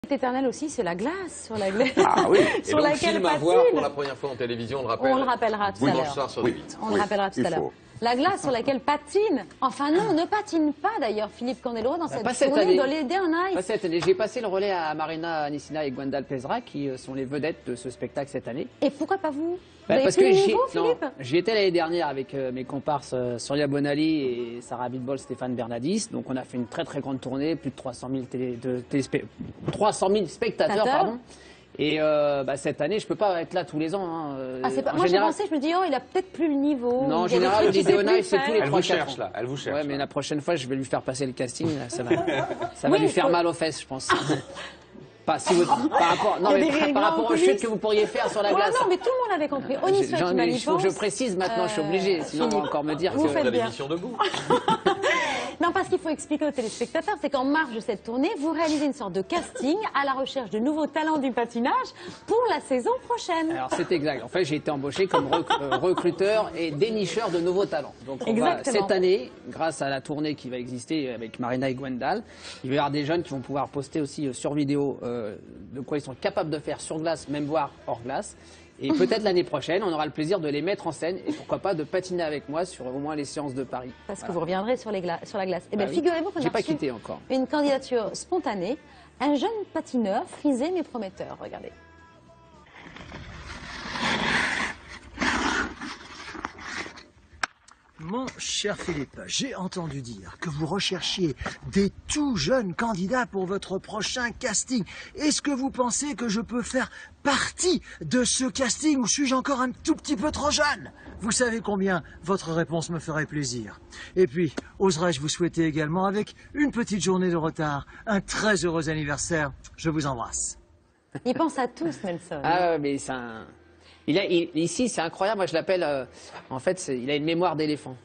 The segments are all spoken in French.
Éternel aussi, c'est la glace sur la glace. Ah oui. Sur et donc, laquelle film à patine. voir pour la première fois en télévision, on le rappelle. On le rappellera tout à Dimanche l'heure. soir sur Oui. D8. On le rappellera tout il à l'heure. faut. La glace sur laquelle patine. Enfin non, ne patine pas d'ailleurs, Philippe Candeloro, dans pas cette cette tournée année. de l'Aider en Ice. Pas cette année. J'ai passé le relais à Marina Anissina et Gwendal Pesra, qui sont les vedettes de ce spectacle cette année. Et pourquoi pas vous? Bah, Vous avez parce plus que le j'y niveau, Philippe? j'y étais l'année dernière avec mes comparses Soria Bonali et Sarah Bitbol, Stéphane Bernadis. Donc on a fait une très très grande tournée, plus de 300 000 spectateurs. Pardon. Et cette année, je peux pas être là tous les ans. Hein. Moi j'ai pensé, je me dis, oh, il a peut-être plus le niveau. Non, en Il y a des général, trucs qu'il l'idée sait on plus a, c'est tous faire. les Elle vous 3-4 cherche ans. là, elle vous cherche. Ouais, mais là. la prochaine fois, je vais lui faire passer le casting. Là, ça va Oui, lui faire mal aux fesses, je pense. Pas si vous, par rapport, non, Il y a mais des par règlements rapport aux en chutes coulisses. que vous pourriez faire sur la Ouais, glace. non, mais tout le monde l'avait compris. Oni soit qui Il faut que je précise maintenant, je suis obligé. Sinon, on va Philippe, encore me dire vous que. faites On a bien. l'émission debout. Non, parce qu'il faut expliquer aux téléspectateurs, c'est qu'en marge de cette tournée, vous réalisez une sorte de casting à la recherche de nouveaux talents du patinage pour la saison prochaine. Alors c'est exact. En fait, j'ai été embauché comme recruteur et dénicheur de nouveaux talents. Donc Exactement. cette année, grâce à la tournée qui va exister avec Marina et Gwendal, il va y avoir des jeunes qui vont pouvoir poster aussi sur vidéo de quoi ils sont capables de faire sur glace, même voire hors glace. Et peut-être l'année prochaine, on aura le plaisir de les mettre en scène et pourquoi pas de patiner avec moi sur au moins les séances de Paris. Parce que vous reviendrez sur la glace. Eh bien, Bah oui. figurez-vous qu'on a J'ai pas reçu quitté encore. une candidature spontanée, un jeune patineur frisé mais prometteur. Regardez. Mon cher Philippe, j'ai entendu dire que vous recherchiez des tout jeunes candidats pour votre prochain casting. Est-ce que vous pensez que je peux faire partie de ce casting ou suis-je encore un tout petit peu trop jeune? Vous savez combien votre réponse me ferait plaisir. Et puis, oserais-je vous souhaiter également, avec une petite journée de retard, un très heureux anniversaire. Je vous embrasse. Il pense à tous, Nelson. Ah, mais c'est un. Ici, c'est incroyable. Moi, je l'appelle. En fait, il a une mémoire d'éléphant.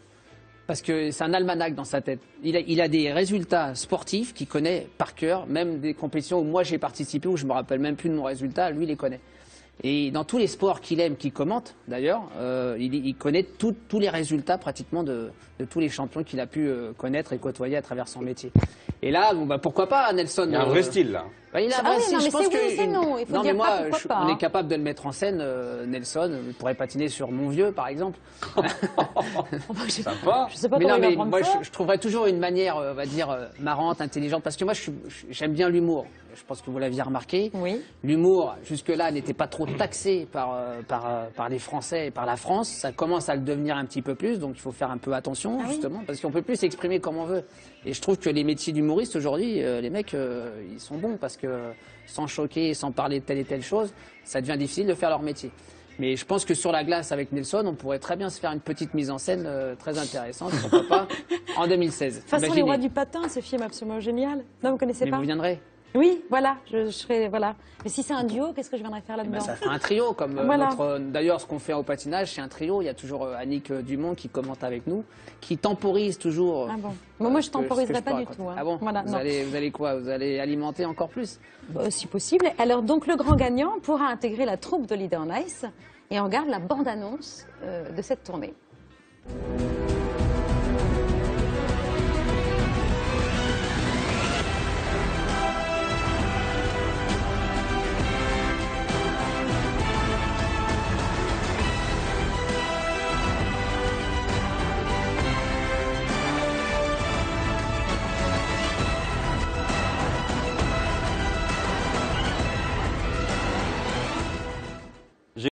Parce que c'est un almanach dans sa tête. Il a des résultats sportifs qu'il connaît par cœur, même des compétitions où moi j'ai participé, où je me rappelle même plus de mon résultat, lui, il les connaît. Et dans tous les sports qu'il aime, qu'il commente, d'ailleurs, il connaît tous les résultats pratiquement de tous les champions qu'il a pu connaître et côtoyer à travers son métier. Et là, pourquoi pas, Nelson? Il y a un vrai style là. Il a un Ah vrai oui, style. non, mais Je pense c'est oui, que c'est non. Il faut non, dire mais moi, pas pourquoi pas, on hein. est capable de le mettre en scène, Nelson. Il pourrait patiner sur Mon Vieux, par exemple. Sympa. Je sais pas Mais comment non, il va mais prendre moi, ça. je trouverais toujours une manière, on va dire, marrante, intelligente, parce que moi, j'aime bien l'humour. Je pense que vous l'aviez remarqué. Oui. L'humour, jusque-là, n'était pas trop taxé par les Français et par la France. Ça commence à le devenir un petit peu plus, donc il faut faire un peu attention, justement, parce qu'on peut plus s'exprimer comme on veut. Et je trouve que les métiers d'humoriste aujourd'hui, les mecs, ils sont bons, parce que sans choquer, sans parler de telle et telle chose, ça devient difficile de faire leur métier. Mais je pense que sur la glace avec Nelson, on pourrait très bien se faire une petite mise en scène très intéressante, pourquoi pas, en 2016. De toute façon, Les Imaginez. Rois du Patin, ce film absolument génial. Non, vous connaissez Mais pas? vous viendrez. Oui, voilà, je serai, voilà. Mais si c'est un duo, qu'est-ce que je viendrai faire là-dedans? Ça fera un trio, comme Voilà. d'ailleurs ce qu'on fait au patinage, c'est un trio. Il y a toujours Annick Dumont qui commente avec nous, qui temporise toujours. Ah bon. Bon, moi, je ce que temporiserai je pas peux du raconter. tout, hein. Ah bon? Voilà, vous non. allez quoi? Vous allez alimenter encore plus? Si possible. Alors, donc, le grand gagnant pourra intégrer la troupe de Leader on Ice et on regarde la bande-annonce de cette tournée.